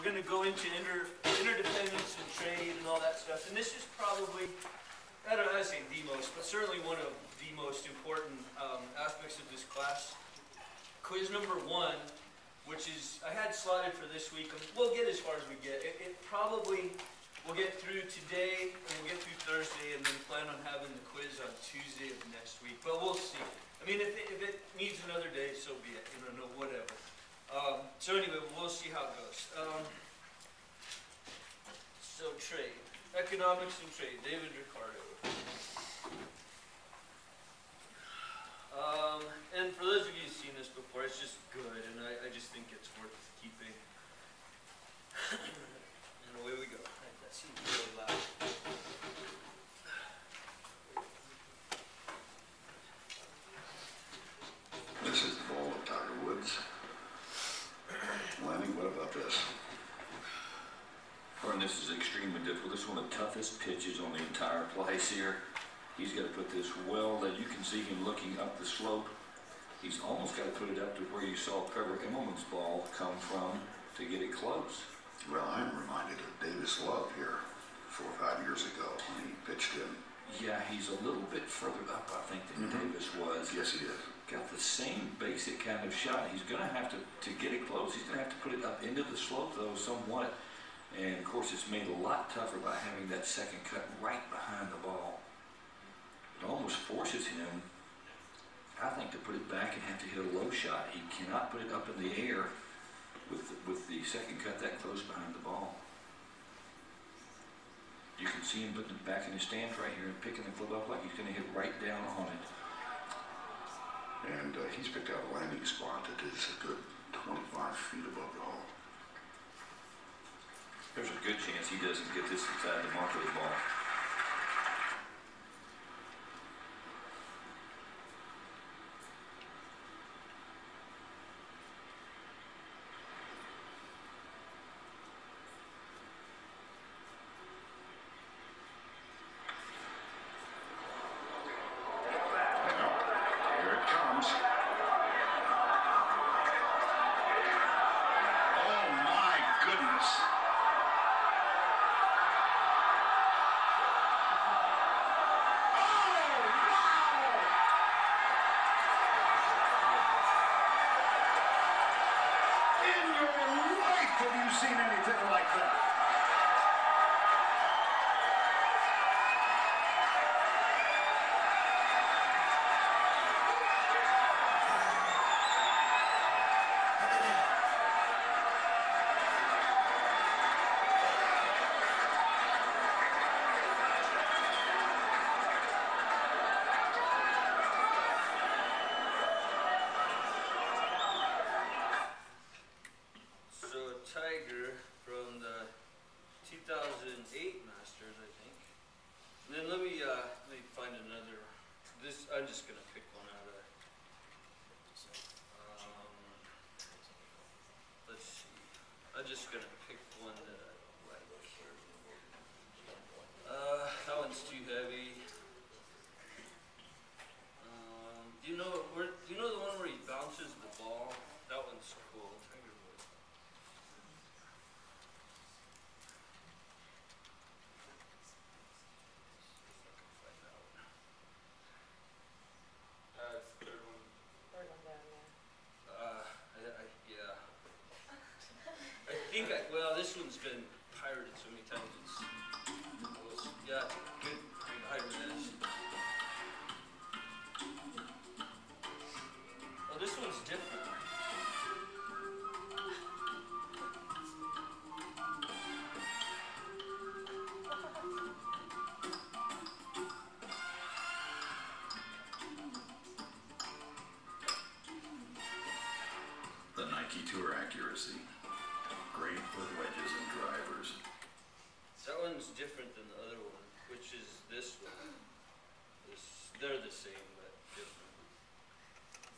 going to go into interdependence and trade and all that stuff. And this is probably, I don't know how to say the most, but certainly one of the most important aspects of this class. Quiz number 1, which is, I had slotted for this week. We'll get as far as we get. It probably, we'll get through today, and we'll get through Thursday, and then plan on having the quiz on Tuesday of next week. But we'll see. I mean, if it needs another day, so be it. You know, whatever. So anyway, we'll see how it goes. So trade, economics and trade, David Ricardo. And for those of you who've seen this before, it's just good, and I just think it's worth keeping. And away we go. That seems really loud. This is the ball of Tiger Woods. Lanny, what about this? Vern, this is extremely difficult. This is one of the toughest pitches on the entire place here. He's got to put this well that you can see him looking up the slope. He's almost got to put it up to where you saw Trevor Immelman's ball come from to get it close. Well, I'm reminded of Davis Love here 4 or 5 years ago when he pitched in. Yeah, he's a little bit further up, I think, than Davis was. Yes, he is. Got the same basic kind of shot. He's going to have to get it close. He's going to have to put it up into the slope, though, somewhat. And, of course, it's made a lot tougher by having that second cut right behind the ball. It almost forces him, I think, to put it back and have to hit a low shot. He cannot put it up in the air with the second cut that close behind the ball. You can see him putting it back in his stance right here and picking the club up like he's going to hit right down on it. And he's picked out a landing spot that is a good 25 feet above the hole. There's a good chance he doesn't get this inside the mark of the ball. Tiger from the 2008 Masters, I think. And then let me find another. This I'm just gonna pick one out of. Let's see. I'm just gonna pick one that I like. That one's too heavy. Do you know the one where he bounces the ball? That one's cool. Tiger Woods. Well, this one's been pirated so many times. Yeah, good pirate is. Oh, this one's different. The Nike Tour Accuracy. Great with wedges and drivers. That one's different than the other one, which is this one. They're the same, but different.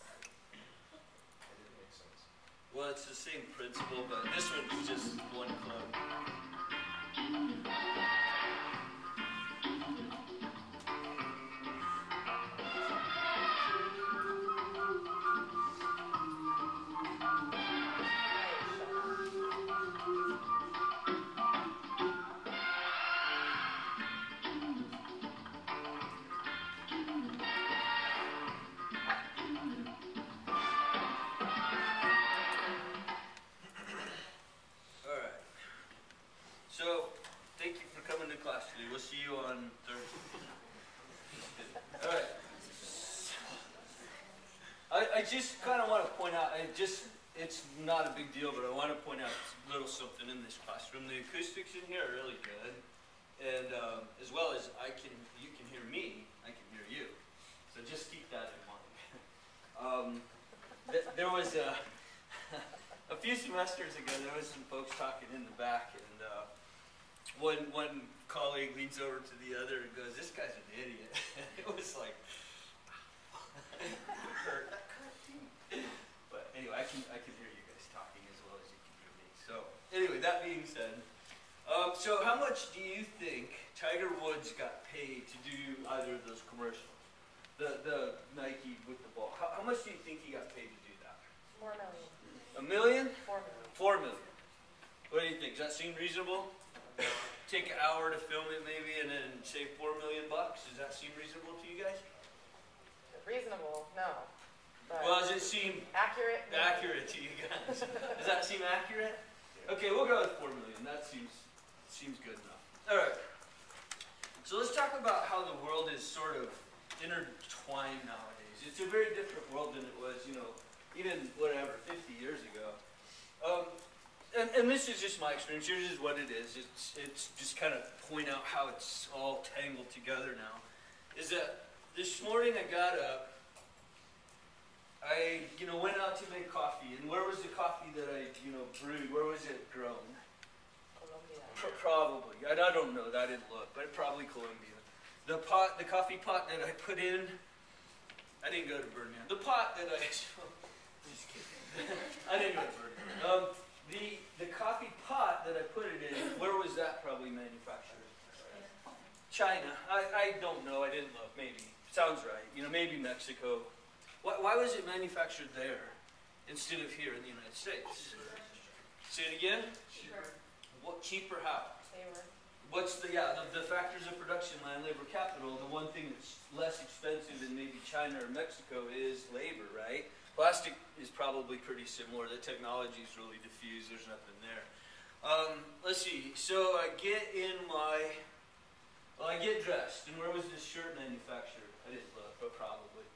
That didn't make sense. Well, it's the same principle, but this one's just one club. actually. We'll see you on Thursday. All right. I just kind of want to point out, it's not a big deal, but I want to point out a little something in this classroom. The acoustics in here are really good. And as well as you can hear me, I can hear you. So just keep that in mind. There was a few semesters ago, there was some folks talking in the back, and one colleague leans over to the other and goes, "This guy's an idiot." It was like, hurt. But anyway, I can hear you guys talking as well as you can hear me. So anyway, that being said, so how much do you think Tiger Woods got paid to do either of those commercials? The Nike with the ball. How much do you think he got paid to do that? $4 million. $1 million? $4 million. $4 million. What do you think? Does that seem reasonable? Take an hour to film it maybe and then save $4 million bucks? Does that seem reasonable to you guys? Reasonable? No. But Well, does it seem accurate? No. accurate to you guys? Does that seem accurate? Okay, we'll go with $4 million. That seems good enough. All right. So let's talk about how the world is sort of intertwined nowadays. It's a very different world than it was, even 50 years ago. And this is just my experience. Here's just what it is. It's just kind of point out how it's all tangled together now. Is that this morning I got up, I went out to make coffee, and where was the coffee that I brewed? Where was it grown? Colombia. Probably. I don't know. I didn't look, but probably Colombia. The coffee pot that I put in, I didn't go to Birmingham. The pot that just kidding. I didn't go to Birmingham. The coffee pot that I put it in, where was that probably manufactured? China. I don't know. I didn't look. Maybe. Sounds right. Maybe Mexico. Why was it manufactured there instead of here in the United States? Say it again? Cheaper. What, cheaper how? Labor. What's the factors of production, land, labor, capital? The one thing that's less expensive than maybe China or Mexico is labor, right? Plastic is probably pretty similar. The technology is really diffused. There's nothing there. Let's see. So I get dressed. And where was this shirt manufactured? I didn't look, but probably.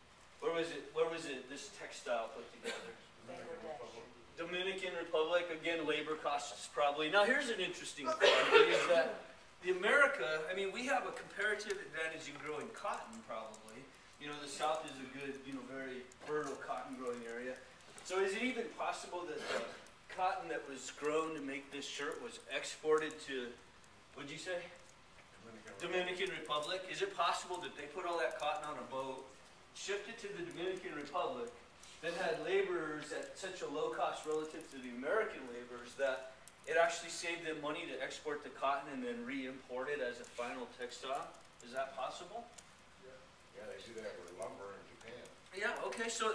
Where was it? This textile put together? Bangladesh. Dominican Republic. Again, labor costs probably. Now here's an interesting part is that we have a comparative advantage in growing cotton probably. The South is a good, very fertile cotton growing area. So is it even possible that the cotton that was grown to make this shirt was exported to, what'd you say? Dominican Republic. Is it possible that they put all that cotton on a boat, shipped it to the Dominican Republic, then had laborers at such a low cost relative to the American laborers that it actually saved them money to export the cotton and then re-import it as a final textile? Is that possible? Yeah, they do that with lumber in Japan. Yeah, okay, so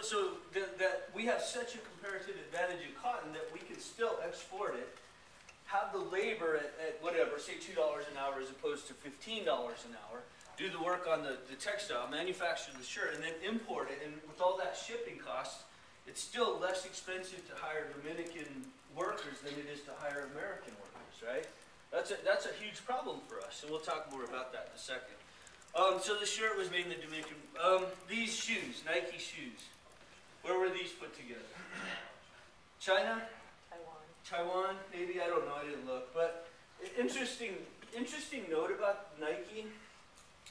that we have such a comparative advantage in cotton that we can still export it, have the labor at whatever, say $2 an hour as opposed to $15 an hour, do the work on the textile, manufacture the shirt, and then import it. And with all that shipping costs, it's still less expensive to hire Dominican workers than it is to hire American workers, right? That's a huge problem for us, and we'll talk more about that in a second. So the shirt was made in the Dominican. These shoes, Nike shoes, where were these put together? China? Taiwan, maybe, I don't know, I didn't look. But interesting note about Nike,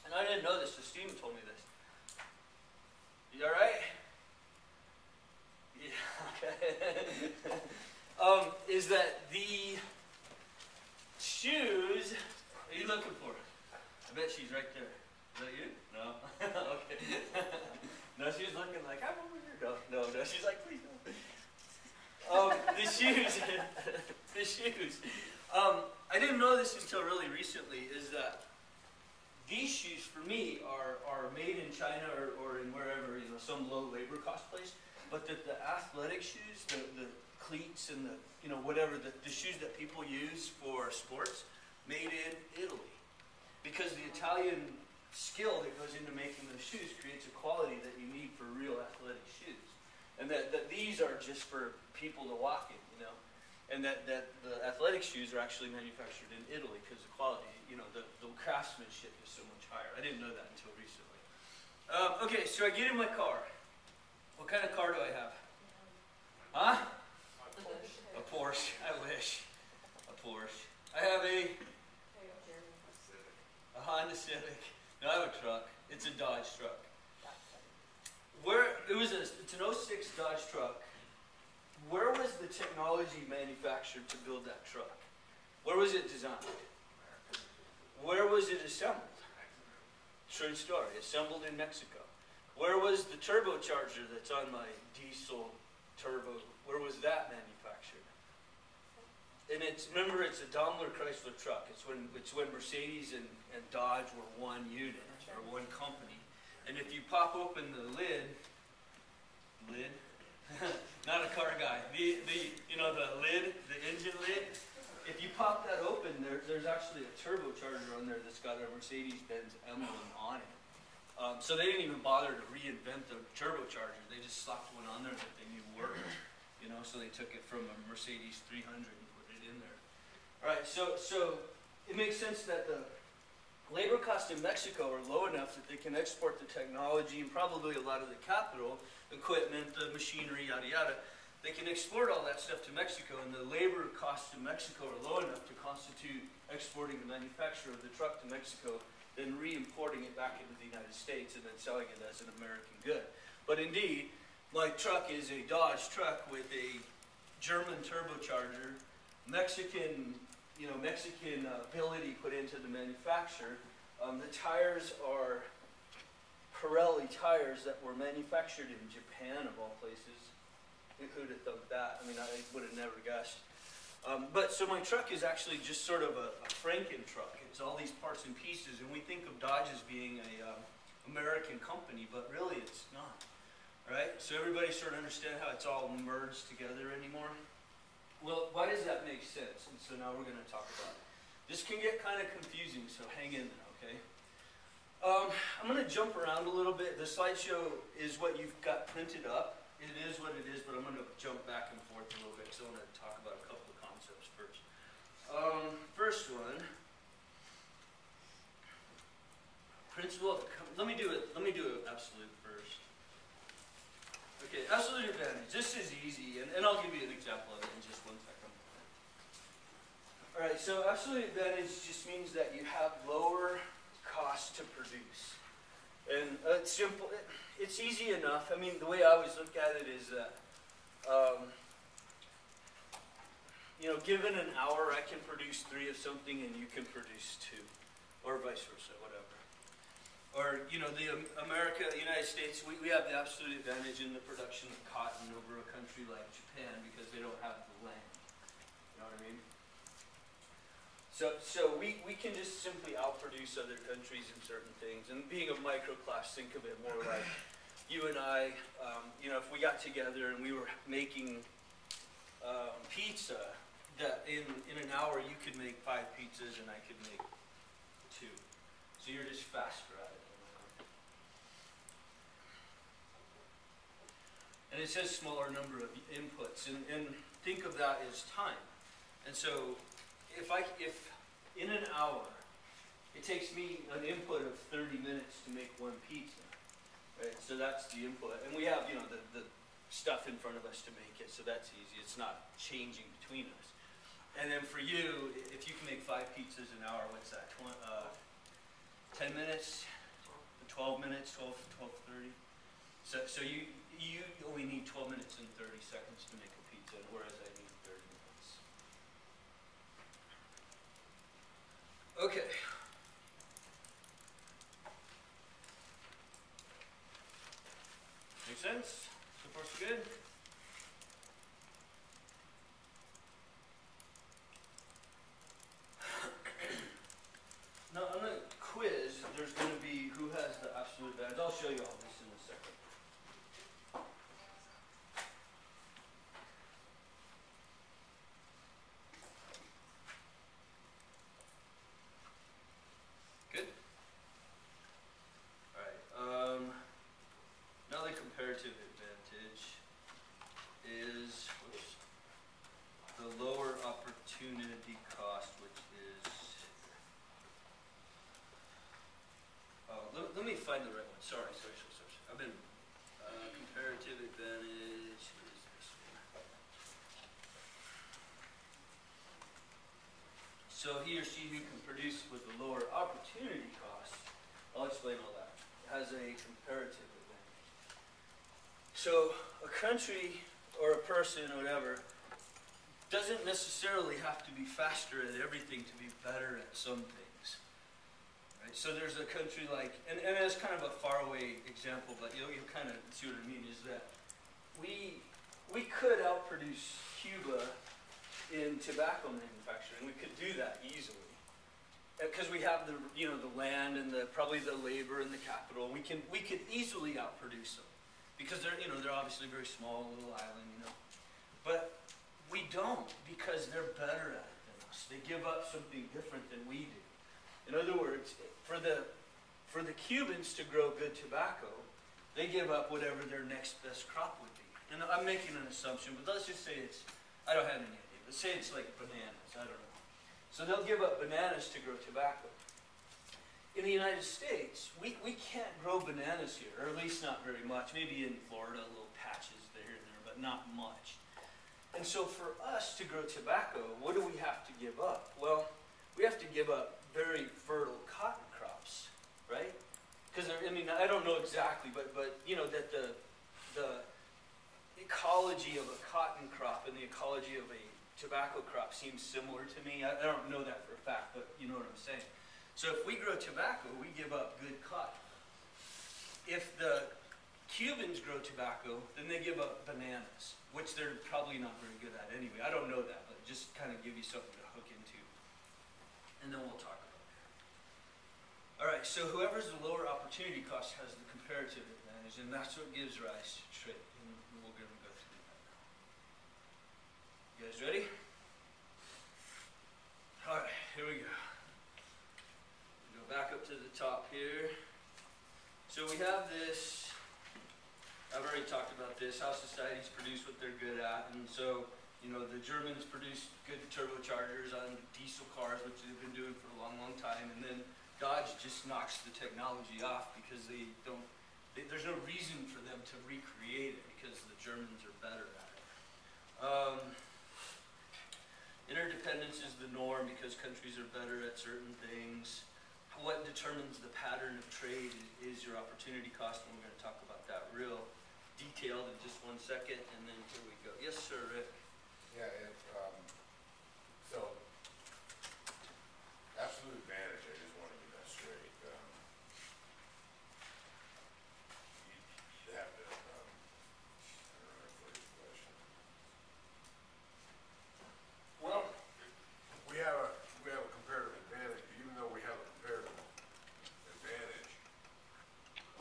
and I didn't know this, so Steven told me this. You all right? Yeah, okay. Is that the shoes, what are you looking for? I bet she's right there. Is that you? No? Okay. No, she's looking like, I'm over here. No, she's like, please don't. The shoes, the shoes. I didn't know this until really recently, is that these shoes for me are made in China or in wherever, some low labor cost place, but that the athletic shoes, the cleats and the shoes that people use for sports, made in Italy. Because the Italian skill that goes into making those shoes creates a quality that you need for real athletic shoes. And that these are just for people to walk in, and that the athletic shoes are actually manufactured in Italy because the quality, you know, the craftsmanship is so much higher. I didn't know that until recently. Okay, so I get in my car. What kind of car do I have? Huh? A Porsche. I wish. A Porsche. I have a Honda Civic. No, I have a truck. It's a Dodge truck. It's an 06 Dodge truck. Where was the technology manufactured to build that truck? Where was it designed? Where was it assembled? True story. Assembled in Mexico. Where was the turbocharger that's on my diesel turbo? Where was that manufactured? And remember, it's a Daimler Chrysler truck. It's when Mercedes and Dodge were one unit or one company. And if you pop open the lid, not a car guy, the lid, the engine lid. If you pop that open, there's actually a turbocharger on there that's got a Mercedes-Benz emblem on it. So they didn't even bother to reinvent the turbocharger. They just slapped one on there that they knew worked. You know, so they took it from a Mercedes 300 and put it in there. All right, so it makes sense that the labor costs in Mexico are low enough that they can export the technology and probably a lot of the capital, equipment, the machinery, yada yada. They can export all that stuff to Mexico, and the labor costs in Mexico are low enough to constitute exporting the manufacture of the truck to Mexico, then re-importing it back into the United States and then selling it as an American good. But indeed, my truck is a Dodge truck with a German turbocharger, Mexican ability put into the manufacture. The tires are Pirelli tires that were manufactured in Japan, of all places. Who'd have thought that? I mean, I would have never guessed. But so my truck is actually just sort of a Franken truck. It's all these parts and pieces, and we think of Dodge as being a American company, but really it's not. Right? So everybody sort of understand how it's all merged together anymore? Well, why does that make sense? And so now we're going to talk about it. This can get kind of confusing, so hang in there, okay? I'm going to jump around a little bit. The slideshow is what you've got printed up. It is what it is, but I'm going to jump back and forth a little bit because I want to talk about a couple of concepts first. First one, principle. Let me do it absolute first. Okay, absolute advantage. This is easy, and I'll give you an example of it in just 1 second. All right, so absolute advantage just means that you have lower cost to produce. And it's simple. It's easy enough. I mean, the way I always look at it is that, given an hour, I can produce 3 of something and you can produce 2, or vice versa, whatever. Or, the United States, we have the absolute advantage in the production of cotton over a country like Japan because they don't have the land. You know what I mean? So we can just simply outproduce other countries in certain things. And being a microclass, think of it more like you and I, if we got together and we were making pizza, that in an hour you could make 5 pizzas and I could make 2. So you're just faster at it. And it says smaller number of inputs, and think of that as time. And so if in an hour, it takes me an input of 30 minutes to make 1 pizza, right? So that's the input. And we have, the stuff in front of us to make it, so that's easy. It's not changing between us. And then for you, if you can make 5 pizzas an hour, what's that? 10 minutes, 12 minutes, 12:30. So you only need 12 minutes and 30 seconds to make a pizza, whereas I need 30 minutes. Okay. Make sense? So far so good? Now on the quiz, there's going to be who has the absolute advantage. I'll show you all this in a second. Good? Alright, now the comparative advantage is, the lower opportunity cost, which is, let me find the right one. Sorry. I've been, comparative advantage is this one. So he or she who can produce with a lower opportunity cost, I'll explain all that, has a comparative advantage. So a country or a person or whatever doesn't necessarily have to be faster at everything to be better at some things. Right? So there's a country like, and it's kind of a faraway example, but you'll kind of see what I mean, is that we could outproduce Cuba in tobacco manufacturing. We could do that easily. Because we have the land and probably the labor and the capital. We could easily outproduce them. Because they're obviously very small, little island, But we don't, because they're better at it than us. They give up something different than we do. In other words, for the Cubans to grow good tobacco, they give up whatever their next best crop would be. And I'm making an assumption, but let's just say I don't have any idea. Let's say it's like bananas, I don't know. So they'll give up bananas to grow tobacco. In the United States, we can't grow bananas here, or at least not very much. Maybe in Florida, little patches there and there, but not much. And so for us to grow tobacco, what do we have to give up? Well, we have to give up very fertile cotton crops, right? Because I don't know exactly, but that the ecology of a cotton crop and the ecology of a tobacco crop seems similar to me. I don't know that for a fact, but you know what I'm saying. So if we grow tobacco, we give up good cotton. If the Cubans grow tobacco, then they give up bananas, which they're probably not very good at anyway. I don't know that, but just kind of give you something to hook into. And then we'll talk about that. All right, so whoever's the lower opportunity cost has the comparative advantage, and that's what gives rise to trade. And we're going to go through that now. You guys ready? All right, here we go. Go back up to the top here. So we have this, I've already talked about this, how societies produce what they're good at. And so, the Germans produce good turbochargers on diesel cars, which they've been doing for a long, long time. And then Dodge just knocks the technology off because there's no reason for them to recreate it because the Germans are better at it. Interdependence is the norm because countries are better at certain things. What determines the pattern of trade is your opportunity cost, and we're going to talk about that real detailed in just 1 second, and then here we go. Yes, sir, Rick. Yeah, so, absolute advantage, I just want to get that straight. You have to, I don't know if there's a question. Well, We have a comparative advantage, even though we have a comparative advantage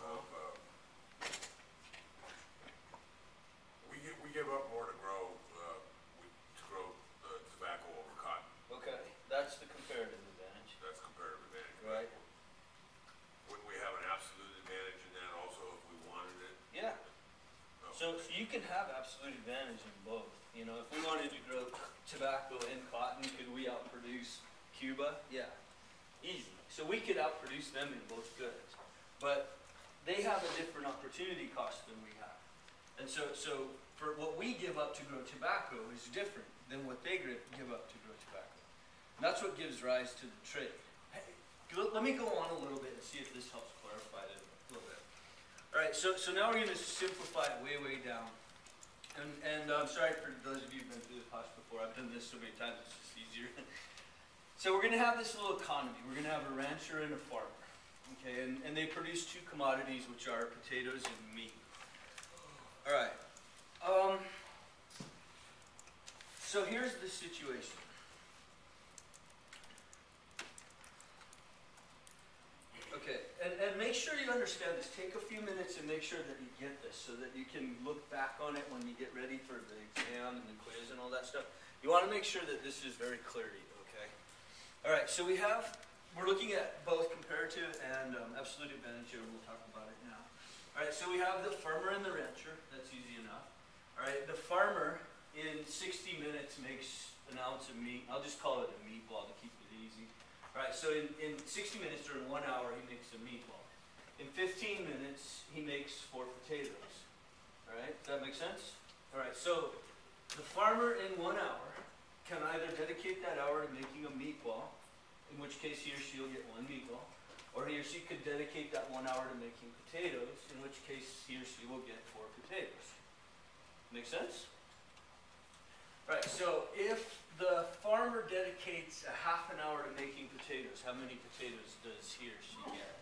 of, we give up more to grow tobacco over cotton. okay, that's the comparative advantage. That's comparative advantage. Right. Wouldn't we have an absolute advantage in that also if we wanted it? Yeah. No. So you can have absolute advantage in both. If we wanted to grow tobacco and cotton, could we outproduce Cuba? Yeah, easy. So we could outproduce them in both goods. But they have a different opportunity cost than we have. And so for what we give up to grow tobacco is different than what they give up to grow tobacco. And that's what gives rise to the trade. Hey, let me go on a little bit and see if this helps clarify it a little bit. All right, so now we're going to simplify it way, way down. And I'm sorry for those of you who've been through this class before. I've done this so many times, it's just easier. So we're going to have this little economy. We're going to have a rancher and a farmer. Okay, and they produce two commodities, which are potatoes and meat. All right. So here's the situation. Okay, and make sure you understand this. Take a few minutes and make sure that you get this so that you can look back on it when you get ready for the exam and the quiz and all that stuff. You want to make sure that this is very clear to you, okay? All right, so we're looking at both comparative and absolute advantage here, and we'll talk about it now. All right, so we have the farmer and the rancher. That's easy enough. All right, the farmer in 60 minutes makes an ounce of meat. I'll just call it a meatball to keep it easy. All right, so in 60 minutes or in 1 hour, he makes a meatball. In 15 minutes, he makes 4 potatoes. All right, does that make sense? All right, so the farmer in 1 hour can either dedicate that hour to making a meatball, in which case he or she will get 1 meatball, or he or she could dedicate that 1 hour to making potatoes, in which case he or she will get 4 potatoes. Make sense? Right, so if the farmer dedicates a half an hour to making potatoes, how many potatoes does he or she get?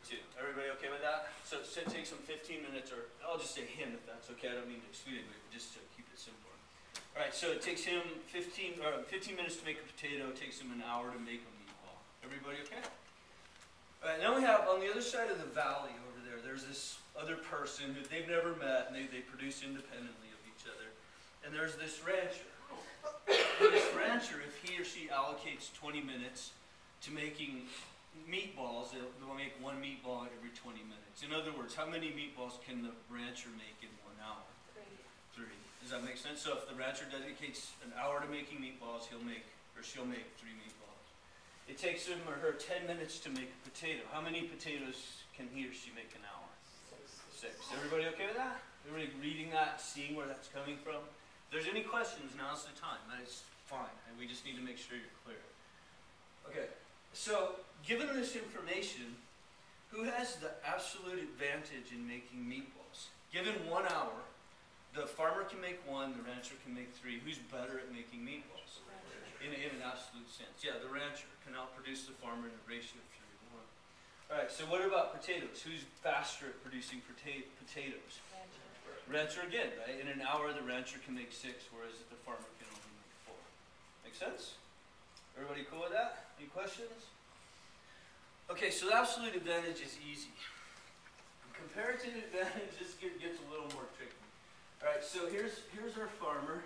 2. Everybody okay with that? So it takes him 15 minutes, or I'll just say him if that's okay. I don't mean to exclude anybody, but just to keep it simple. All right, so it takes him 15 minutes to make a potato. It takes him an hour to make a meatball. Everybody okay? All right, now we have on the other side of the valley over there, there's this other person who they've never met, and they produce independently of each other. And there's this rancher. And this rancher, if he or she allocates 20 minutes to making meatballs, they'll make 1 meatball every 20 minutes. In other words, how many meatballs can the rancher make in 1 hour? 3. Does that make sense? So if the rancher dedicates an hour to making meatballs, he'll make, or she'll make 3 meatballs. It takes him or her 10 minutes to make a potato. How many potatoes can he or she make an hour? 6. Everybody okay with that? Everybody reading that, seeing where that's coming from? If there's any questions, now's the time. That is fine, and we just need to make sure you're clear. Okay, so given this information, who has the absolute advantage in making meatballs? Given 1 hour, the farmer can make 1, the rancher can make 3. Who's better at making meatballs? In an absolute sense. Yeah, the rancher can outproduce the farmer in a ratio of 3 to 1. All right, so what about potatoes? Who's faster at producing potatoes? Rancher again, right? In an hour, the rancher can make 6, whereas the farmer can only make 4. Make sense? Everybody cool with that? Any questions? Okay, so the absolute advantage is easy. Comparative advantage just gets a little more tricky. All right, so here's our farmer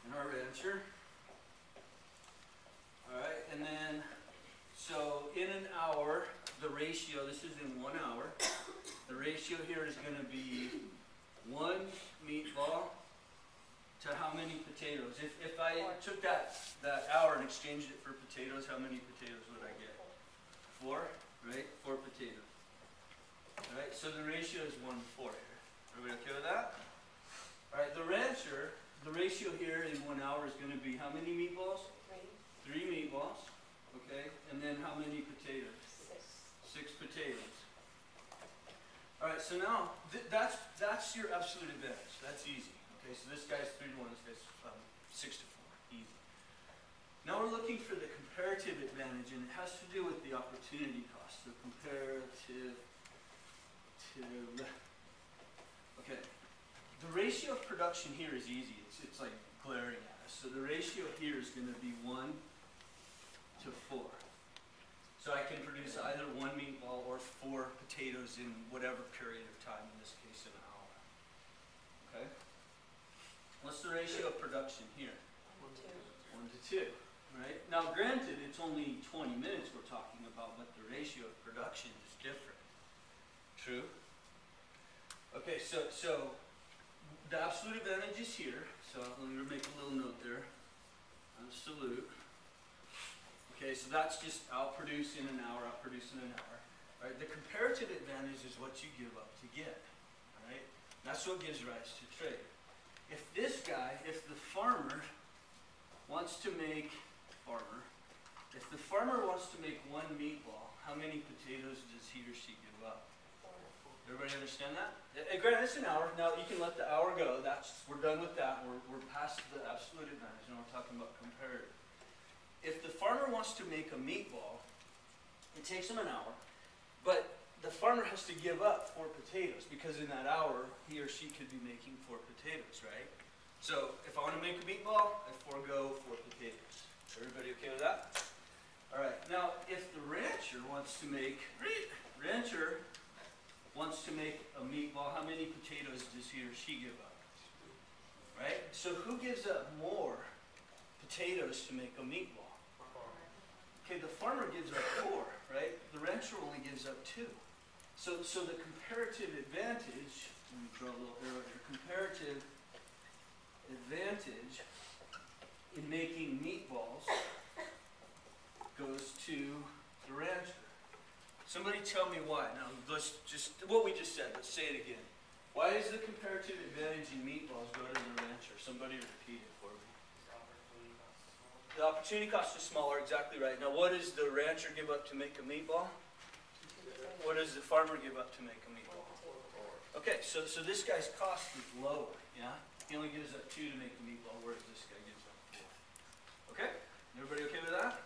and our rancher. All right, and then, so in an hour, the ratio, this is in 1 hour, the ratio here is going to be 1 meatball to how many potatoes? If I took that hour and exchanged it for potatoes, how many potatoes would I get? 4, right? 4 potatoes. All right, so the ratio is 1 to 4 here. Everybody okay with that? All right, the rancher, the ratio here in 1 hour is going to be how many meatballs? 3 meatballs. Okay, and then how many potatoes? 6 potatoes. All right, so now that's your absolute advantage. That's easy. Okay, so this guy's 3 to 1, this guy's 6 to 4. Easy. Now we're looking for the comparative advantage, and it has to do with the opportunity cost. The comparative to, okay, the ratio of production here is easy. It's like glaring at us. So the ratio here is going to be 1 to 4. So I can produce either 1 meatball or 4 potatoes in whatever period of time, in this case an hour. Okay? What's the ratio of production here? 1 to 2. Right? Now granted, it's only 20 minutes we're talking about, but the ratio of production is different. True? Okay, so the absolute advantage is here. So let me make a little note there. Absolute. Okay, so that's just outproduce in an hour, outproduce in an hour. Right? The comparative advantage is what you give up to get. Right? That's what gives rise to trade. If this guy, if the farmer wants to make, if the farmer wants to make 1 meatball, how many potatoes does he or she give up? 4. Everybody understand that? Granted, it's an hour. Now you can let the hour go. We're done with that. We're past the absolute advantage. Now we're talking about comparative. If the farmer wants to make a meatball, it takes him an hour, but the farmer has to give up 4 potatoes because in that hour, he or she could be making 4 potatoes, right? So if I want to make a meatball, I forego 4 potatoes. Everybody okay with that? All right. Now, if the rancher wants to make a meatball, how many potatoes does he or she give up? Right? So who gives up more potatoes to make a meatball? Okay, the farmer gives up 4, right? The rancher only gives up 2. So the comparative advantage let me draw a little arrow here, comparative advantage in making meatballs goes to the rancher. Somebody tell me why. Now, let's just, what we just said, let's say it again. Why does the comparative advantage in meatballs go to the rancher? Somebody repeat it for me. The opportunity cost is smaller, exactly right. Now, what does the rancher give up to make a meatball? What does the farmer give up to make a meatball? Okay, so this guy's cost is lower, yeah? He only gives up 2 to make a meatball, whereas this guy gives up 4. Okay? Everybody okay with that?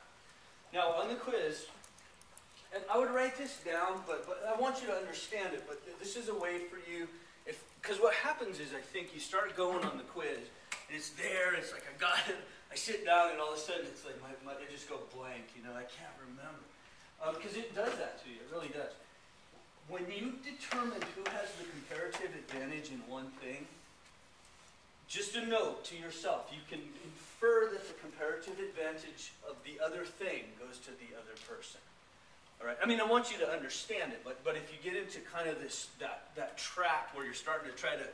Now, on the quiz, and I would write this down, but I want you to understand it, but this is a way for you, because what happens is I think you start going on the quiz, and it's there, it's like I got it, I sit down, and all of a sudden it's like I just go blank, you know, I can't remember. Because it does that to you, it really does. When you determine who has the comparative advantage in one thing, just a note to yourself, you can infer that the comparative advantage of the other thing goes to the other person. All right. I mean, I want you to understand it, but if you get into kind of that track where you're starting to try to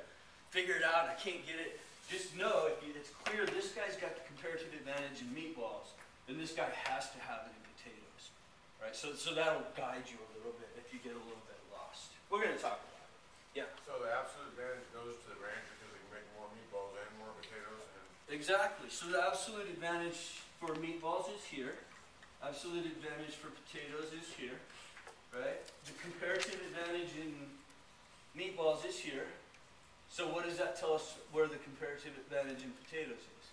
figure it out, I can't get it, just know if it's clear this guy's got the comparative advantage in meatballs, then this guy has to have it in potatoes. Right? So that'll guide you a little bit if you get a little bit lost. We're going to talk about it. Yeah. So the absolute advantage goes to the rancher because they can make more meatballs and more potatoes and... Exactly. So the absolute advantage for meatballs is here. Absolute advantage for potatoes is here, right? The comparative advantage in meatballs is here. So what does that tell us where the comparative advantage in potatoes is?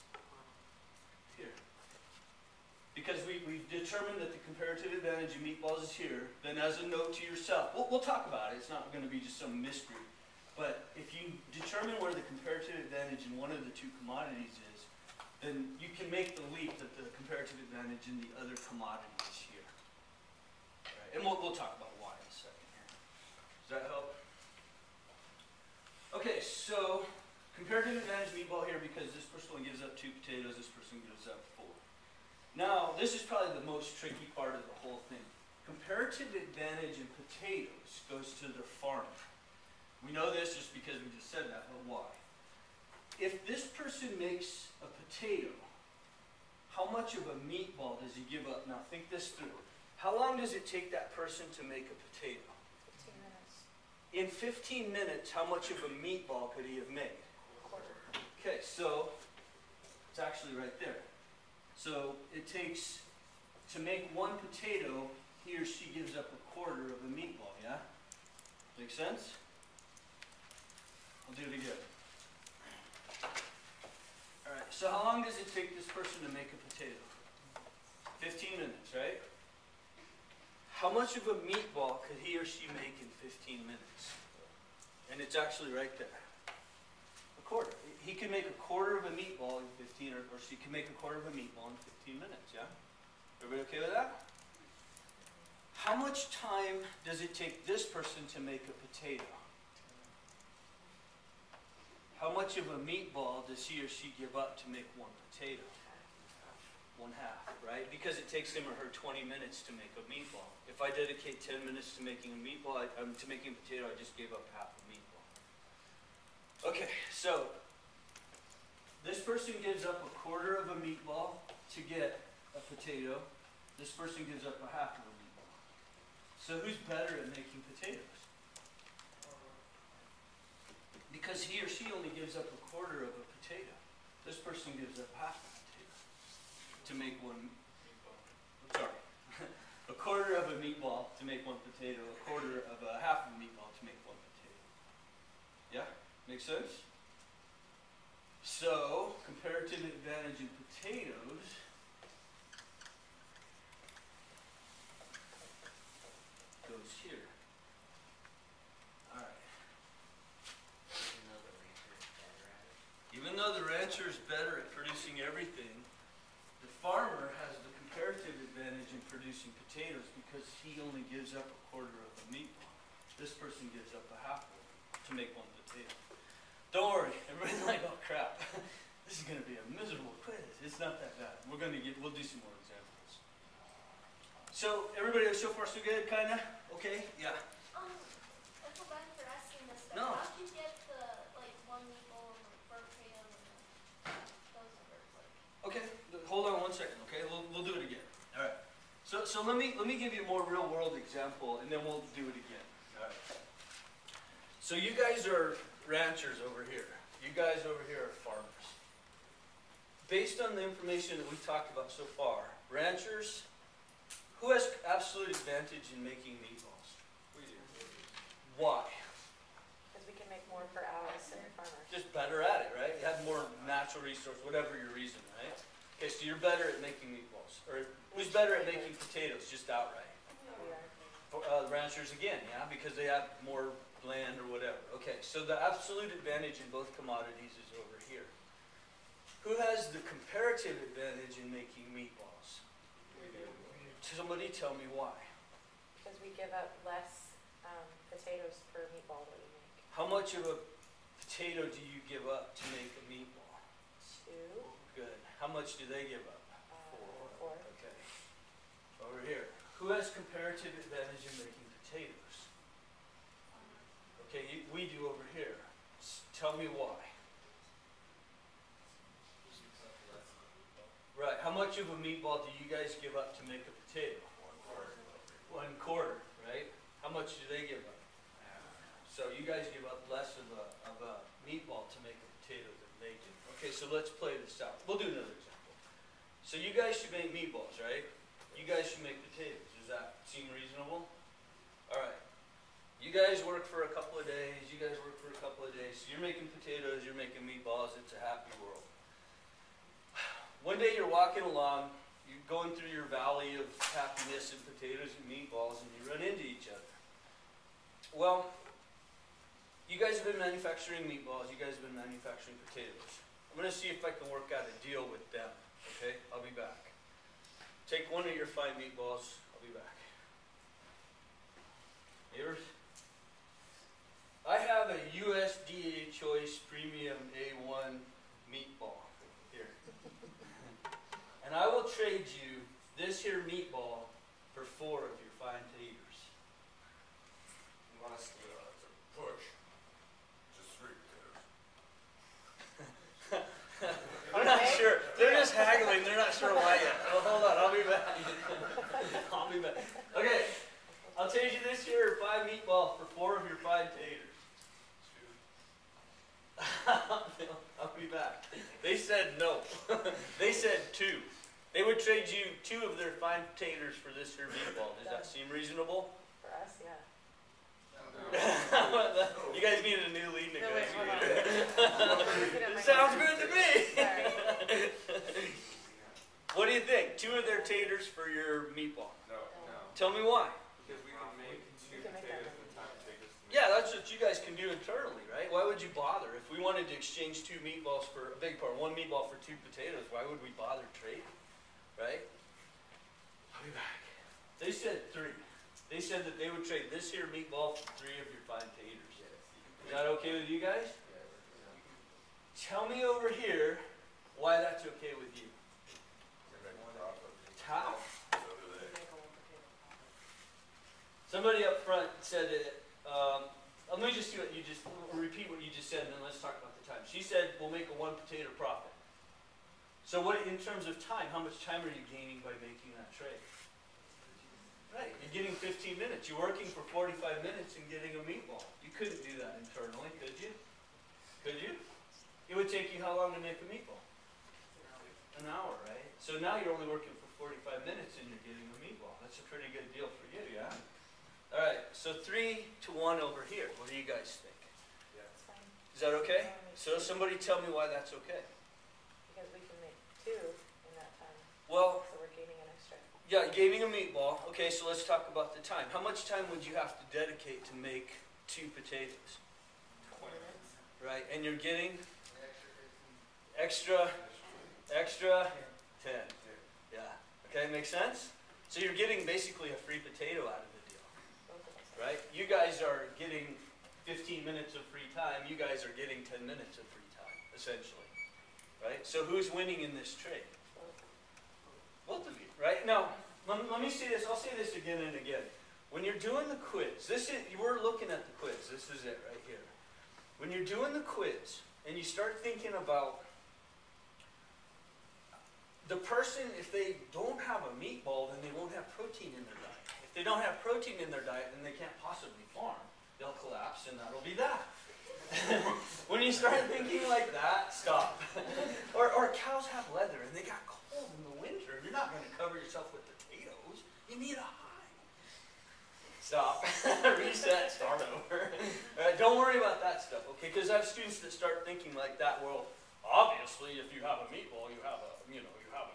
Here. Because we've determined that the comparative advantage in meatballs is here, then as a note to yourself, we'll talk about it, it's not going to be just some mystery, but if you determine where the comparative advantage in one of the 2 commodities is, then you can make the leap that the comparative advantage in the other commodity is here. Right? And we'll talk about why in a second here. Does that help? Okay, so comparative advantage meatball here because this person gives up 2 potatoes, this person gives up 4. Now, this is probably the most tricky part of the whole thing. Comparative advantage in potatoes goes to the farmer. We know this just because we just said that, but why? If this person makes a potato, how much of a meatball does he give up? Now think this through. How long does it take that person to make a potato? 15 minutes. In 15 minutes, how much of a meatball could he have made? Quarter. Okay, so it's actually right there. So it takes, to make 1 potato, he or she gives up a quarter of a meatball, yeah? Make sense? I'll do it again. Alright, so how long does it take this person to make a potato? 15 minutes, right? How much of a meatball could he or she make in 15 minutes? And it's actually right there. A quarter. He can make a quarter of a meatball in 15, or she can make a quarter of a meatball in 15 minutes, yeah? Everybody okay with that? How much time does it take this person to make a potato? How much of a meatball does he or she give up to make 1 potato? 1/2, right? Because it takes him or her 20 minutes to make a meatball. If I dedicate 10 minutes to making a meatball, to making a potato, I just gave up half a meatball. Okay, so this person gives up a quarter of a meatball to get a potato. This person gives up a half of a meatball. So who's better at making potatoes? Because he or she only gives up a quarter of a potato. This person gives up half a potato to make 1 meatball. Sorry. A quarter of a meatball to make 1 potato, a quarter of a half of a meatball to make 1 potato. Yeah? Make sense? So, comparative advantage in potatoes goes here. Alright. Even though the rancher is better at producing everything, the farmer has the comparative advantage in producing potatoes because he only gives up a quarter of a meatball. This person gives up a half of it to make 1 potato. Don't worry, everybody's like, oh crap, this is going to be a miserable quiz. It's not that bad. We'll do some more examples. So, everybody so far so good, kinda? Okay? Yeah. I feel bad for asking this, but No. How do you get the, like, one meatball and the burnt potato and those numbers, like? Okay, hold on one second, okay? We'll do it again. All right. So let me give you a more real world example, and then we'll do it again. All right. So you guys are ranchers over here. You guys over here are farmers. Based on the information that we've talked about so far, ranchers, who has absolute advantage in making meatballs? We do. Why? Because we can make more per hour than farmers. Just better at it, right? You have more natural resource, whatever your reason, right? Okay, so you're better at making meatballs. Or who's better at making potatoes, just outright? We are. Ranchers again, yeah, because they have more land or whatever. Okay, so the absolute advantage in both commodities is over here. Who has the comparative advantage in making meatballs? We do. Somebody tell me why. Because we give up less potatoes per meatball that we make. How much of a potato do you give up to make a meatball? 2, Good. How much do they give up? 4. Okay. Over here. Who has comparative advantage in making potatoes? Okay, we do over here. Tell me why. Right. How much of a meatball do you guys give up to make a potato? 1/4. 1/4, right? How much do they give up? So you guys give up less of a meatball to make a potato than they do. Okay, so let's play this out. We'll do another example. So you guys should make meatballs, right? You guys should make potatoes. Does that seem reasonable? All right. You guys work for a couple of days. You guys work for a couple of days. So you're making potatoes. You're making meatballs. It's a happy world. One day you're walking along. You're going through your valley of happiness and potatoes and meatballs, and you run into each other. Well, you guys have been manufacturing meatballs. You guys have been manufacturing potatoes. I'm going to see if I can work out a deal with them. Okay? I'll be back. Take one of your fine meatballs. I'll be back. Neighbors? I have a USDA Choice Premium A1 meatball here. And I will trade you this here meatball for 4 of your fine taters. Unless it's a push, just 3 potatoes. I'm not sure. They're just haggling. They're not sure why yet. Oh, hold on. I'll be back. I'll be back. Okay. I'll trade you this here 5 meatball for 4 of your fine taters. I'll be back. They said no. They said 2. They would trade you 2 of their fine taters for this here meatball. Does that seem reasonable? For us, yeah. You guys need a new lead No, wait, hold on. negotiator. It sounds good to me. Sorry. What do you think? 2 of their taters for your meatball. No. Tell me why. Because we can make 2 We can make that potatoes in the time it takes us to make. Yeah, that's what you guys can do internally, right? Why would you bother? If we wanted to exchange 2 meatballs for, a big part, 1 meatball for 2 potatoes, why would we bother trading? Right? I'll be back. They said 3. They said that they would trade this here meatball for 3 of your fine taters. Is that okay with you guys? Tell me over here why that's okay with you. We make a profit. How? So do We they. make a 1 potato. Somebody up front said that, let me just do it, repeat what you just said, and then let's talk about the time. She said, we'll make a 1 potato profit. So what, in terms of time, how much time are you gaining by making that trade? Right, you're getting 15 minutes. You're working for 45 minutes and getting a meatball. You couldn't do that internally, could you? Could you? It would take you how long to make a meatball? An hour, right? So now you're only working for 45 minutes and you're getting a meatball. That's a pretty good deal for you, yeah? All right, so 3 to 1 over here. What do you guys think? It's fine. Is that okay? So somebody tell me why that's okay. Because we can make 2 in that time. Well, So we're gaining an extra. yeah, gaining a meatball. Okay, so let's talk about the time. How much time would you have to dedicate to make 2 potatoes? 20 minutes. Right, and you're getting extra 10. Yeah, okay, makes sense? So you're getting basically a free potato out of the deal, Both of us. right? You guys are getting 15 minutes of free time. You guys are getting 10 minutes of free time, essentially, right? So who's winning in this trade? Both of you, right? Now, let me say this. I'll say this again and again. When you're doing the quiz, we're looking at the quiz. This is it right here. when you're doing the quiz and you start thinking about the person, if they don't have a meatball, then they won't have protein in their diet. If they don't have protein in their diet, then they can't possibly farm. They'll collapse, and that'll be that. When you start thinking like that, stop. Or cows have leather, and they got cold in the winter. You're not going to cover yourself with potatoes. You need a hide. Stop. Reset. Start over. All right, don't worry about that stuff, okay? Because I have students that start thinking like that. Well, obviously, if you have a meatball, you have a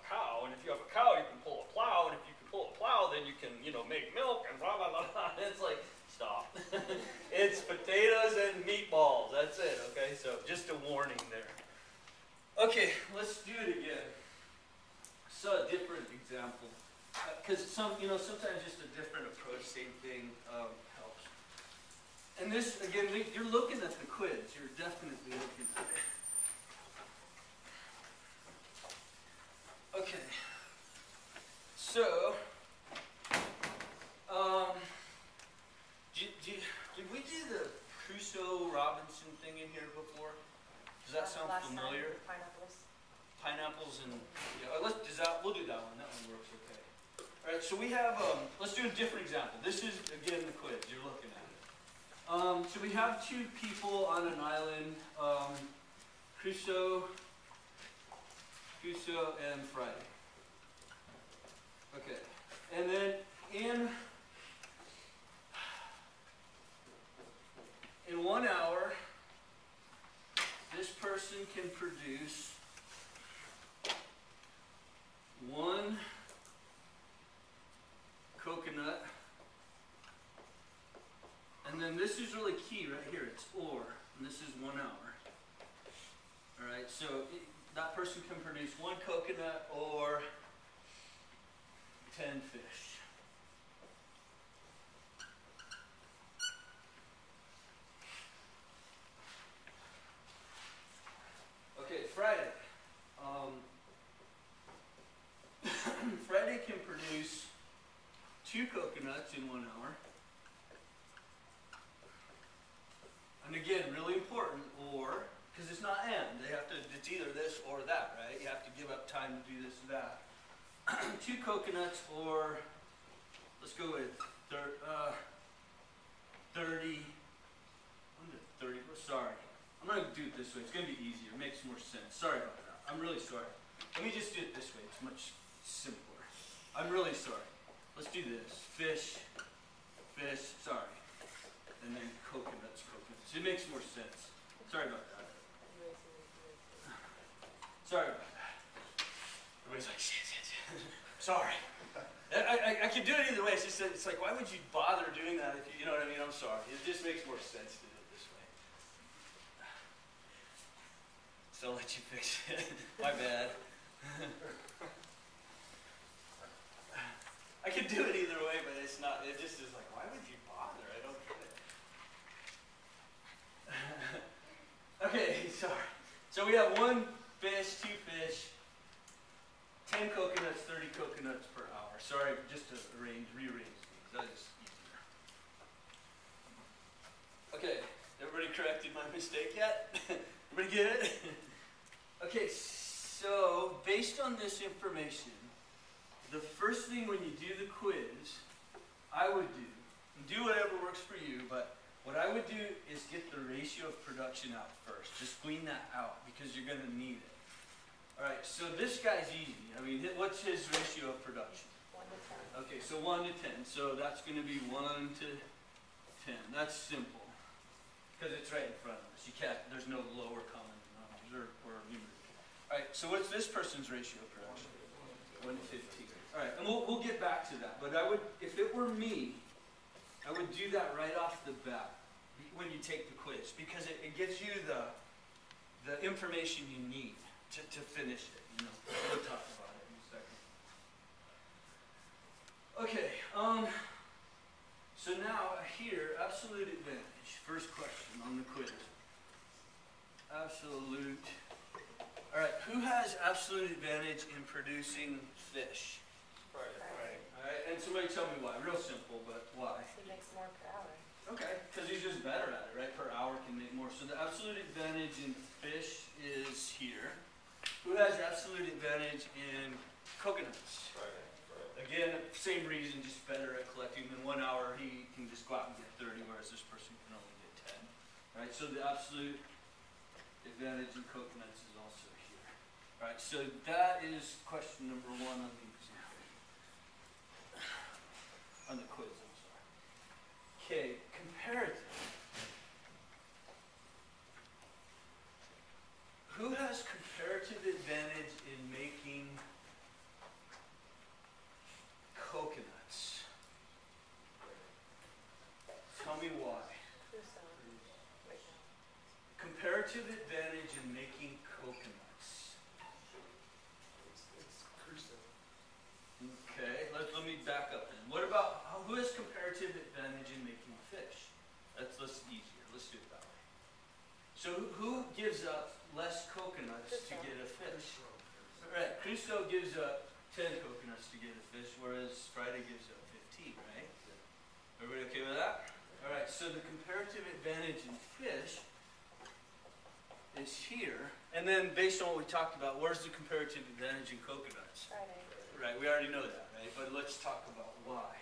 cow, and if you have a cow, you can pull a plow, and if you can pull a plow, then you can, make milk and blah, blah, blah, blah. And it's like, stop. It's potatoes and meatballs. That's it, okay? So just a warning there. Okay, let's do it again. So a different example. Because sometimes just a different approach, same thing, helps. And this, again, you're looking at the quiz. You're definitely looking at it. Okay, so, did we do the Crusoe-Robinson thing in here before? Does that sound familiar? Pineapples and, we'll do that one. That one works okay. All right, so we have, let's do a different example. This is, again, the quiz. You're looking at it. So we have two people on an island, Crusoe and Friday. Okay. And then in 1 hour, this person can produce 1 coconut. And then this is really key right here. It's or. And this is 1 hour. All right. So that person can produce 1 coconut or 10 fish. Okay, Friday. Friday can produce 2 coconuts in 1 hour. And again, really important, or, because it's not and. It's either this or that, right? You have to give up time to do this or that. 2 coconuts or, let's go with 30, sorry. I'm going to do it this way. It's going to be easier. It makes more sense. Sorry about that. I'm really sorry. Let me just do it this way. It's much simpler. I'm really sorry. Let's do this. Fish, sorry. And then coconuts. It makes more sense. Sorry about that. Sorry about that. Everybody's like, shit. Sorry. I could do it either way. It's like, why would you bother doing that if you know what I mean? I'm sorry. It just makes more sense to do it this way. So I'll let you fix it. My bad. I could do it either way, but it's not. It just is like, why would you bother? I don't get it. Okay, sorry. So we have 1 fish, 2 fish, 10 coconuts, 30 coconuts per hour. Sorry, just to rearrange these. That is easier. Okay, everybody corrected my mistake yet? Everybody get it? Okay, so based on this information, the first thing when you do the quiz, I would do whatever works for you, but what I would do is get the ratio of production out first. Just glean that out because you're going to need it. All right, so this guy's easy. I mean, what's his ratio of production? 1 to 10. Okay, so 1 to 10. So that's going to be 1 to 10. That's simple because it's right in front of us. You can't. There's no lower common denominators or numerator. All right, so what's this person's ratio of production? 1 to 15. All right, and we'll get back to that. But I would, if it were me, I would do that right off the bat when you take the quiz because it gives you the information you need to finish it. We'll talk about it in a second. Okay, so now here, absolute advantage. First question on the quiz. Absolute. All right, who has absolute advantage in producing fish? Right. All right, and somebody tell me why. Real simple, but why? He makes more per hour. Okay, because he's just better at it, right? Per hour can make more. So the absolute advantage in fish is here. Who has absolute advantage in coconuts? Again, same reason, just better at collecting. In 1 hour, he can just go out and get 30, whereas this person can only get 10. Right? So the absolute advantage in coconuts is also here. All right, so that is question number 1 on the exam. On the quiz, I'm sorry. Okay, comparative. Who has comparative advantage in making coconuts? Tell me why. Comparative advantage in making coconuts. Okay, let me back up then. What about, who has comparative advantage in making fish? That's easier. Let's do it that way. So who gives up less coconuts to get a fish? All right, Crusoe gives up 10 coconuts to get a fish, whereas Friday gives up 15, right? Everybody okay with that? All right, so the comparative advantage in fish is here, and then based on what we talked about, where's the comparative advantage in coconuts? Friday. Right, we already know that, right? But let's talk about why.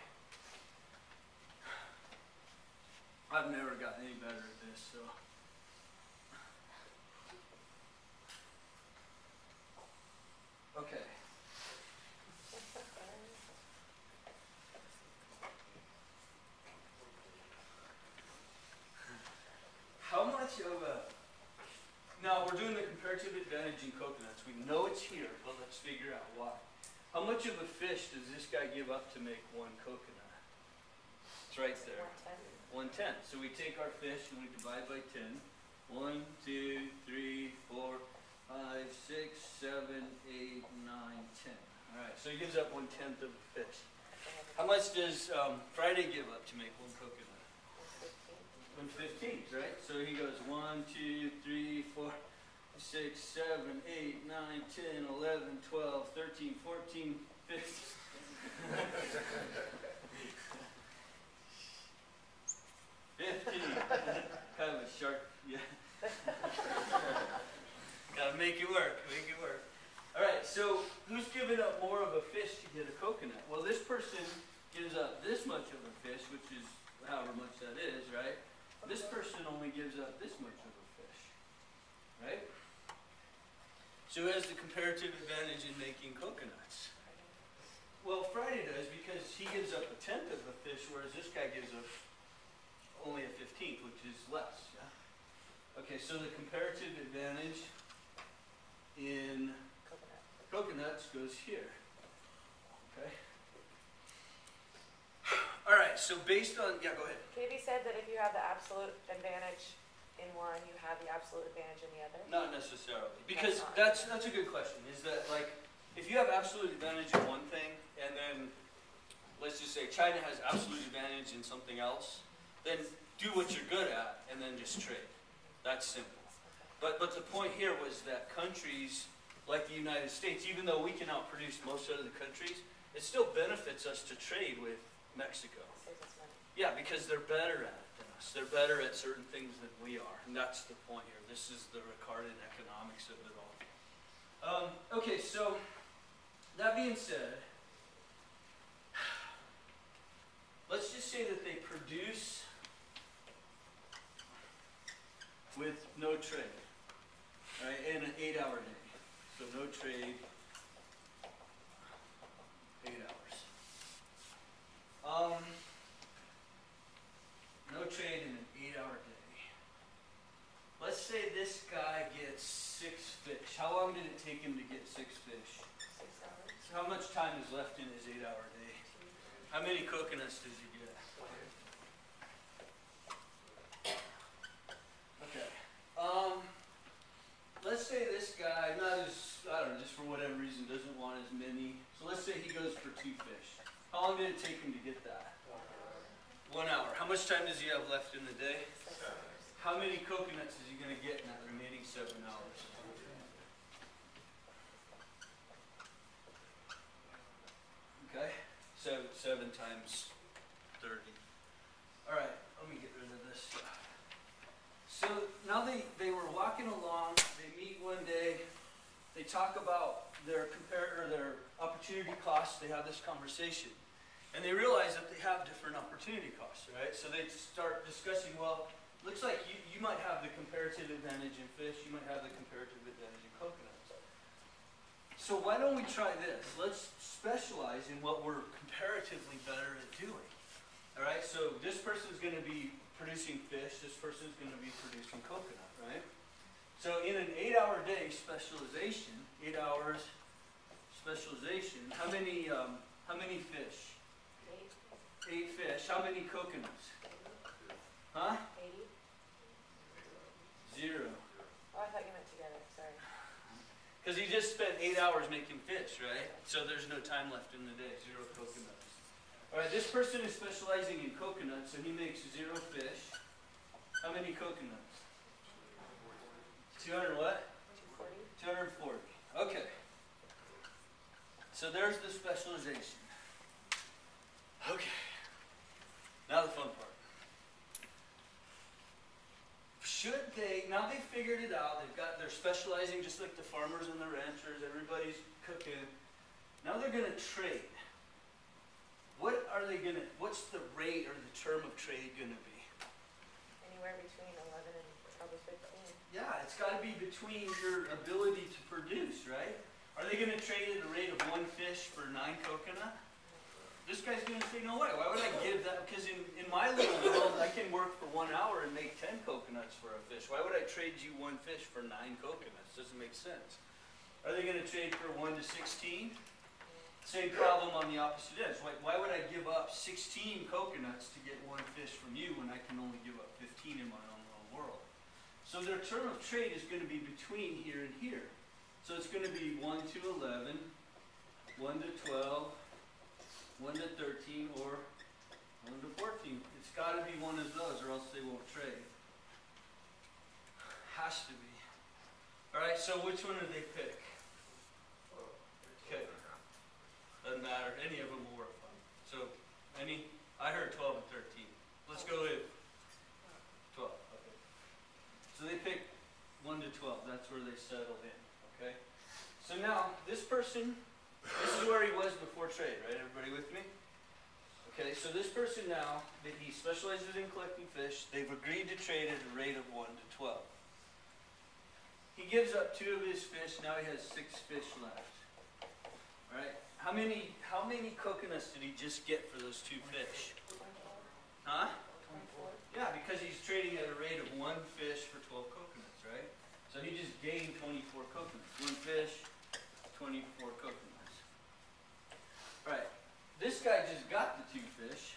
I've never gotten any better at this, so. Okay. How much of a, now we're doing the comparative advantage in coconuts. We know it's here, but let's figure out why. How much of a fish does this guy give up to make 1 coconut? It's right there. 1/10. So we take our fish and we divide by 10. 1, 2, 3, 4, 5, 6, 7, 8, 9, 10. All right, so he gives up 1/10 of a fish. How much does Friday give up to make 1 coconut? 1/15, right? So he goes 1, 2, 3, 4, 6, 7, 8, 9, 10, 11, 12, 13, 14, 15. 15. Kind of a sharp, yeah. Gotta make it work, make it work. All right, so who's giving up more of a fish to get a coconut? Well, this person gives up this much of a fish, which is however much that is, right? This person only gives up this much of a fish, right? So who has the comparative advantage in making coconuts? Well, Friday does, because he gives up 1/10 of a fish, whereas this guy gives up only a 15th, which is less, yeah? Okay, so the comparative advantage in coconuts goes here, okay? All right, so based on, yeah, go ahead. Can it be said that if you have the absolute advantage in one, you have the absolute advantage in the other? Not necessarily, because that's a good question, is that like, if you have absolute advantage in one thing, and then, let's just say China has absolute advantage in something else, then do what you're good at, and then just trade. That's simple. But the point here was that countries like the United States, even though we can outproduce most other countries, it still benefits us to trade with Mexico. Saves us money. Yeah, because they're better at it than us. They're better at certain things than we are, and that's the point here. This is the Eckhardt economics of it all. Okay, so that being said, let's just say that they produce with no trade, right, in an 8-hour day. So no trade, 8 hours. No trade in an 8-hour day. Let's say this guy gets 6 fish. How long did it take him to get 6 fish? 6 hours. So how much time is left in his 8-hour day? How many coconuts does he get? Okay. Let's say this guy, I don't know, just for whatever reason, doesn't want as many. So let's say he goes for 2 fish. How long did it take him to get that? 1 hour. How much time does he have left in the day? 6 hours. How many coconuts is he going to get in that remaining 7 hours? Okay, so 7 times 30. All right, let me get rid of talk about their their opportunity costs. They have this conversation. And they realize that they have different opportunity costs, right? So they start discussing, well, looks like you might have the comparative advantage in fish, you might have the comparative advantage in coconuts. So why don't we try this? Let's specialize in what we're comparatively better at doing. All right, so this person's going to be producing fish, this person's going to be producing coconut, right? So in an 8-hour day specialization, 8 hours specialization, how many fish? 8 fish. How many coconuts? Huh? 80? 0. Oh, I thought you meant together, sorry. Because he just spent 8 hours making fish, right? So there's no time left in the day. 0 coconuts. All right, this person is specializing in coconuts, so he makes 0 fish. How many coconuts? 200 what? 240. 240. Okay. So there's the specialization. Okay. Now the fun part. Now they figured it out, they're specializing just like the farmers and the ranchers, everybody's cooking. Now they're gonna trade. What's the rate or the term of trade gonna be? Anywhere between 11 and probably 15. Yeah, it's gotta be between your ability to produce, right? Are they gonna trade at a rate of 1 fish for 9 coconut? This guy's going to say, no way, why would I give that? Because in my little world, I can work for 1 hour and make 10 coconuts for a fish. Why would I trade you 1 fish for 9 coconuts? Doesn't make sense. Are they going to trade for 1 to 16? Same problem on the opposite edge. Why would I give up 16 coconuts to get 1 fish from you when I can only give up 15 in my own little world? So their term of trade is going to be between here and here. So it's going to be 1 to 11, 1 to 12, 1 to 13, or 1 to 14. It's got to be one of those, or else they won't trade. Has to be. All right, so which one do they pick? Okay. Doesn't matter. Any of them will work fine. So, I heard 12 and 13. Let's go with 12. Okay. So they pick 1 to 12. That's where they settled in. Okay. So now, this person, this is where he was before trade, right? Everybody with me? Okay, so this person now, he specializes in collecting fish. They've agreed to trade at a rate of 1 to 12. He gives up 2 of his fish. Now he has 6 fish left. All right. How many coconuts did he just get for those 2 fish? Huh? 24. Yeah, because he's trading at a rate of 1 fish for 12 coconuts, right? So he just gained 24 coconuts. 1 fish, 24 coconuts. Right. This guy just got the 2 fish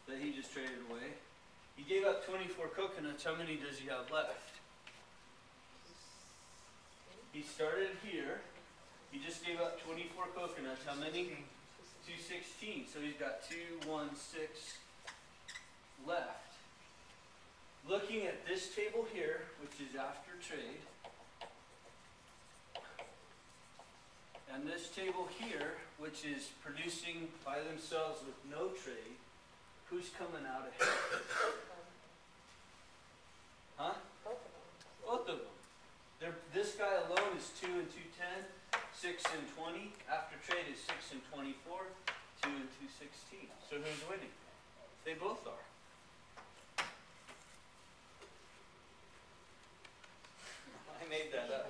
that he just traded away. He gave up 24 coconuts. How many does he have left? He started here. He just gave up 24 coconuts. How many? 216. So he's got 216 left. Looking at this table here, which is after trade, and this table here, which is producing by themselves with no trade, who's coming out ahead? Huh? Both of them. Both of them. This guy alone is 2 and 210, 6 and 20. After trade is 6 and 24, 2 and 216. So who's winning? They both are. I made that up.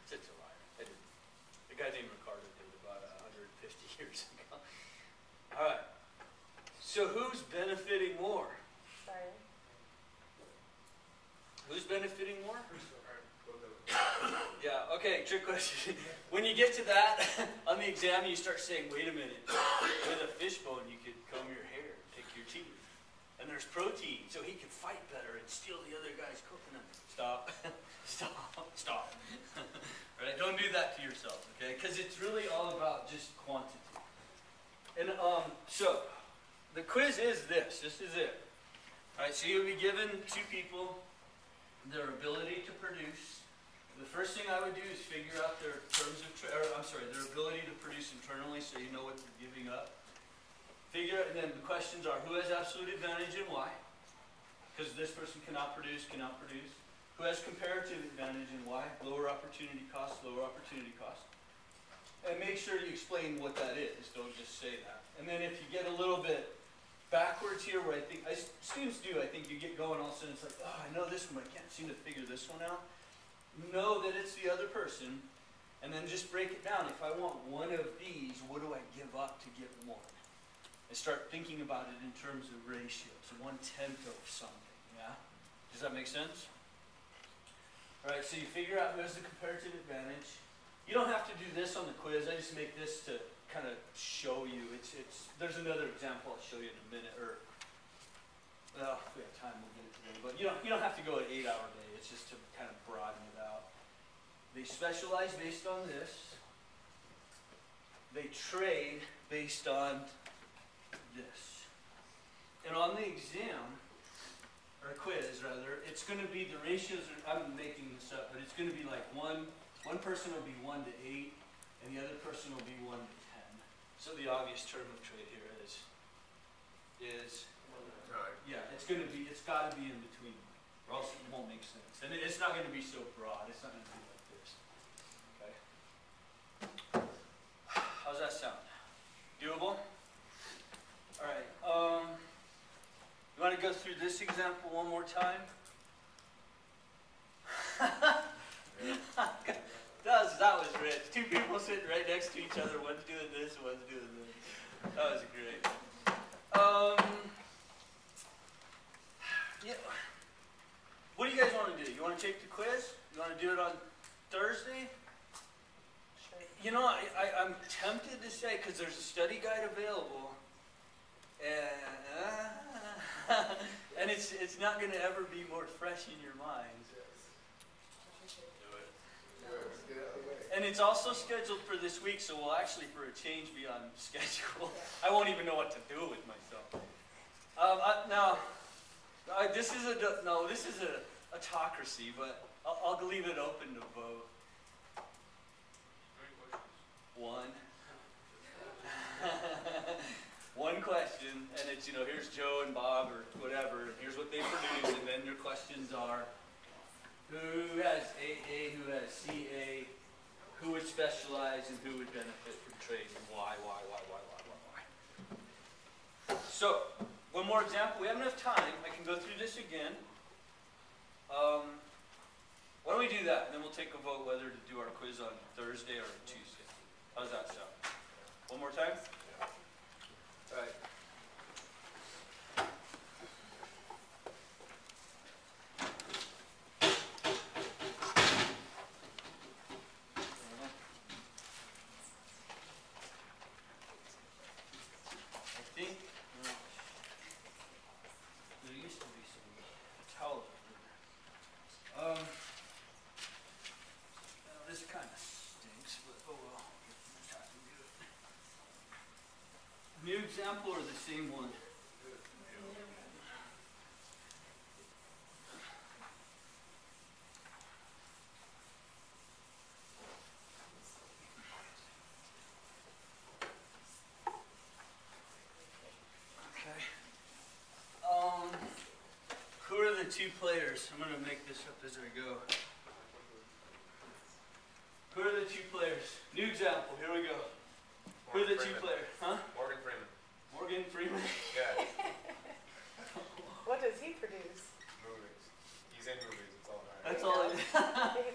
Such a liar. I didn't. The guy named Ricardo did about 150 years ago. All right. So who's benefiting more? Sorry. Who's benefiting more? Yeah, okay, trick question. When you get to that, on the exam, you start saying, wait a minute, with a fishbone, you could comb your hair, pick your teeth. And there's protein, so he can fight better and steal the other guy's coconut. Stop. Stop. Right? Don't do that to yourself, okay? Because it's really all about just quantity. And so, the quiz is this. This is it. All right, so you'll be given 2 people their ability to produce. The first thing I would do is figure out their their ability to produce internally, so you know what they're giving up. And then the questions are, who has absolute advantage and why? Because this person cannot produce. who has comparative advantage and why, lower opportunity cost, lower opportunity cost. And make sure you explain what that is, don't just say that. And then if you get a little bit backwards here, where I think, students do, I think you get going all of a sudden, it's like, oh, I know this one, but I can't seem to figure this one out. Know that it's the other person, and then just break it down. If I want one of these, what do I give up to get one? And start thinking about it in terms of ratios, 1/10 of something, yeah? Does that make sense? All right, so you figure out who has the comparative advantage. You don't have to do this on the quiz. I just make this to kind of show you. There's another example I'll show you in a minute, or, well, if we have time, we'll get it today. But you don't have to go an 8-hour day. It's just to kind of broaden it out. They specialize based on this. They trade based on this. And on the exam, or quiz rather, it's going to be, the ratios are, I'm making this up, but it's going to be like one person will be 1 to 8, and the other person will be 1 to 10. So the obvious term of trade here is yeah, it's got to be in between, or else it won't make sense. And it's not going to be so broad. It's not going to be like this. Okay. How's that sound? Doable? All right. You want to go through this example one more time? That was rich. Two people sitting right next to each other. One's doing this, one's doing this. That was great. Yeah. What do you guys want to do? You want to take the quiz? You want to do it on Thursday? Sure. You know, I'm tempted to say, because there's a study guide available, and it's not going to ever be more fresh in your mind. And it's also scheduled for this week, so we'll actually, for a change, be on schedule. I won't even know what to do with myself. This is a autocracy, but I'll leave it open to vote. One. One question, and it's, here's Joe and Bob or whatever, and here's what they produce, and then your questions are, who has AA, who has CA, who would specialize, and who would benefit from trade, and why. So, one more example. We have enough time. I can go through this again. Why don't we do that, and then we'll take a vote whether to do our quiz on Thursday or Tuesday. How does that sound? One more time? All right. I think there used to be some towels over there. This kind of stinks, but oh well. Just have to do it. New example or the same one? Okay. Who are the two players? I'm going to make this up as I go. Who are the two players? New example, here we go. Who are the two players? Huh? Morgan Freeman. Morgan Freeman? Yeah, What does he produce? movies. He's in movies, it's all right. That's all.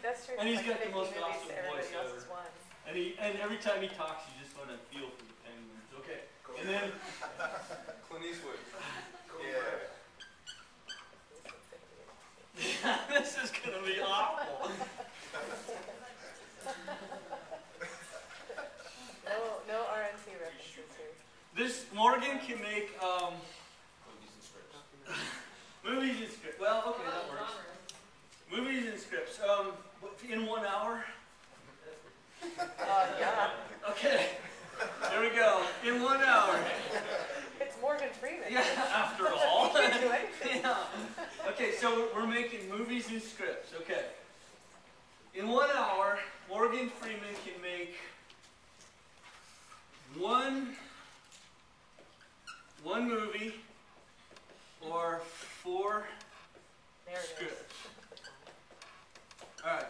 That's true. And he's got the 50 most movies, awesome everybody voice else ever. is one. And every time he talks, you just want to feel for the penguins. Okay. And then, Clint Eastwood. Yeah. this is going to be awful. No RNC references here. This, Morgan can make Movies and scripts. movies and scripts. Well, okay, that works. Movies and scripts. In 1 hour? Yeah. Okay. There we go. In 1 hour. It's Morgan Freeman. Yeah, after all. He can do anything. Yeah. Okay, so we're making movies and scripts. Okay. In 1 hour, Morgan Freeman can make one movie or 4 There it is. scripts. All right.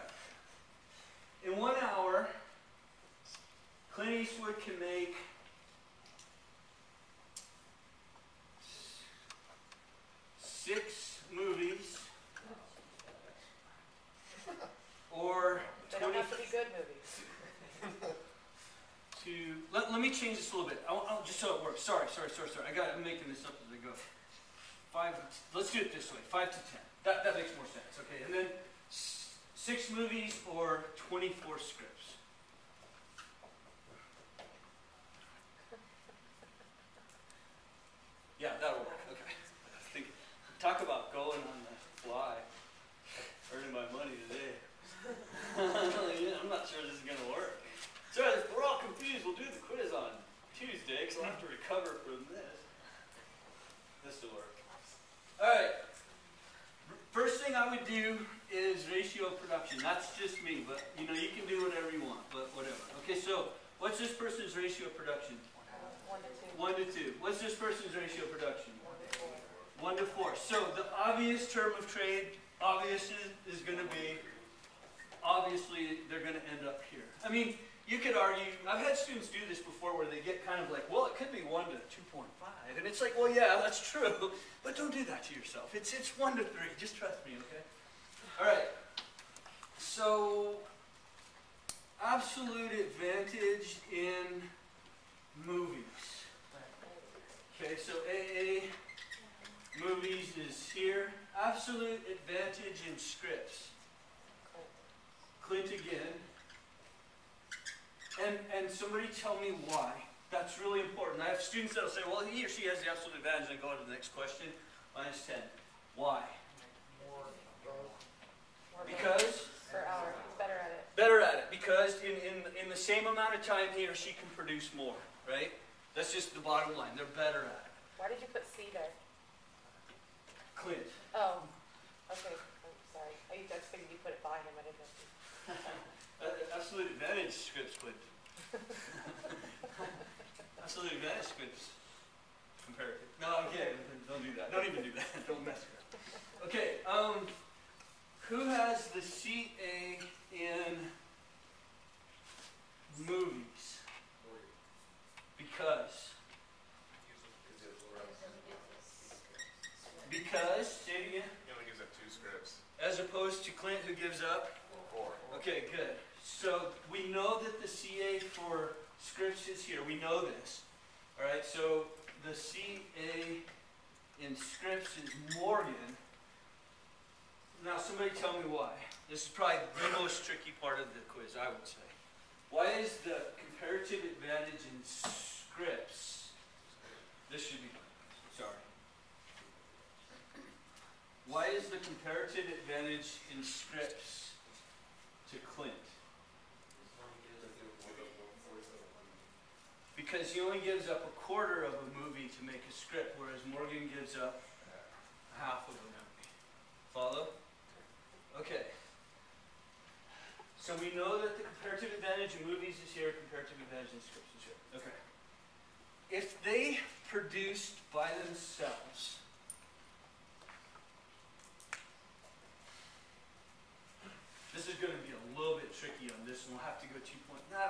In 1 hour, Clint Eastwood can make 6 movies or They don't have to be good movies. let me change this a little bit. I'll just so it works. Sorry. I'm making this up as I go. 5. Let's do it this way. 5 to 10. That makes more sense. Okay, and then 6 movies or 24 scripts. Yeah, that'll work. Okay. I think, talk about going on the fly. Earning my money today. Yeah, I'm not sure this is going to work. Sorry, if we're all confused, we'll do the quiz on Tuesday because I'll have to recover from this. This will work. All right. First thing I would do is ratio of production. That's just me, but you know, you can do whatever you want, but whatever. Okay, so what's this person's ratio of production? 1 to 2. 1 to 2. What's this person's ratio of production? 1 to 4. 1 to 4. So the obvious term of trade, obvious is going to be, obviously they're going to end up here. I mean, you could argue, I've had students do this before where they get kind of like, well, it could be 1 to 2.5. And it's like, well, yeah, that's true. But don't do that to yourself. It's 1 to 3. Just trust me, okay? All right. So, absolute advantage in movies. Okay, so AA movies is here. Absolute advantage in scripts. Clint again. And somebody tell me why. That's really important. I have students that will say, well, he or she has the absolute advantage, and go on to the next question. -10. Why? More Because? per hour. He's better at it. Better at it. Because in the same amount of time, he or she can produce more, right? That's just the bottom line. They're better at it. Why did you put C there? Clint. Oh, okay. I'm sorry. I just figured you put it by him. I didn't know. Absolute advantage scripts, Clint. Absolute advantage scripts. Comparative. No, I'm kidding. Don't do that. Don't even do that. Don't mess with it. Okay. Who has the CA in movies? Because. Because, say it again. He only gives up 2 scripts. As opposed to Clint, who gives up? 4. Okay, good. So we know that the CA for scripts is here. We know this. All right, so the CA in scripts is Morgan. Now somebody tell me why. This is probably the most tricky part of the quiz, I would say. Why is the comparative advantage in scripts? This should be, sorry. Why is the comparative advantage in scripts to Clint? Because he only gives up 1/4 of a movie to make a script, whereas Morgan gives up half of a movie. Follow? Okay. So we know that the comparative advantage in movies is here, comparative advantage in scripts is here. Okay. If they produced by themselves, this is going to be a little bit tricky on this, and we'll have to go 2 points. Nah,